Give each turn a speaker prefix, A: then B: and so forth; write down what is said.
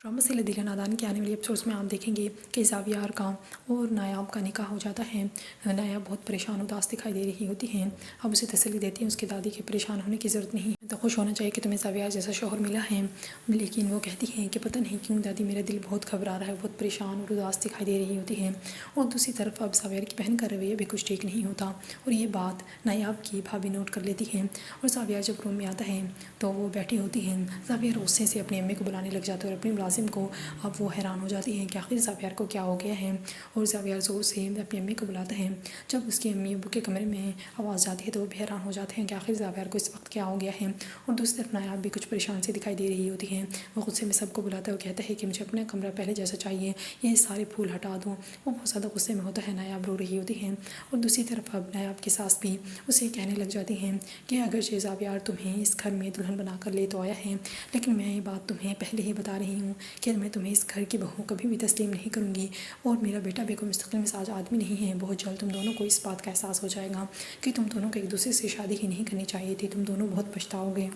A: Drama से लदीला नादान के आने वाली एपिसोड्स में आप देखेंगे कि ज़ावियार का और नायाब का निकाह हो जाता है। नायाब बहुत परेशान उदास दिखाई दे रही होती हैं। अब उसे तसल्ली देती हैं उसकी दादी के परेशान होने की ज़रूरत नहीं है, तो खुश होना चाहिए कि तुम्हें ज़ावियार जैसा शौहर मिला है। लेकिन वो कहती हैं कि पता नहीं क्यों दादी, मेरा दिल बहुत घबरा रहा है, बहुत परेशान और उदास दिखाई दे रही होती है। और दूसरी तरफ अब ज़ावियार की बहन का रवैया भी कुछ ठीक नहीं होता और ये बात नायाब की भाभी नोट कर लेती हैं। और ज़ावियार जब रूम में आता है तो वो बैठी होती हैं। ज़ावियार गुस्से से अपनी अम्मी को बुलाने लग जाता है और अपने मुलाजिम को। अब वो हैरान हो जाती हैं कि आखिर ज़ावियार को क्या हो गया है। और ज़ावियार ज़ोर से अपनी अम्मी को बुलाता है। जब उसकी अम्मी अब्बू के कमरे में आवाज़ जाती है तो वो भी हैरान हो जाते हैं कि आखिर ज़ावियार को इस वक्त क्या हो गया है। और दूसरी तरफ नायाब भी कुछ परेशान सी दिखाई दे रही होती हैं। वो गुस्से में सबको बुलाता है और कहता है कि मुझे अपना कमरा पहले जैसा चाहिए, ये सारे फूल हटा दूँ। वो बहुत ज़्यादा गुस्से में होता है, नायाब रो रही होती हैं। और दूसरी तरफ अब नायाब की सास भी उसे कहने लग जाती हैं कि अगर ज़ावियार तुम्हें इस घर में दुल्हन बना कर ले तो आया है, लेकिन मैं ये बात तुम्हें पहले ही बता रही हूँ कि मैं तुम्हें इस घर की बहू कभी भी तस्लीम नहीं करूँगी। और मेरा बेटा भी कोई मुस्तकिल मिजाज आदमी नहीं है। बहुत जल्द तुम दोनों को इस बात का एहसास हो जाएगा कि तुम दोनों को एक दूसरे से शादी ही नहीं करनी चाहिए थी। तुम दोनों बहुत पछताओगे।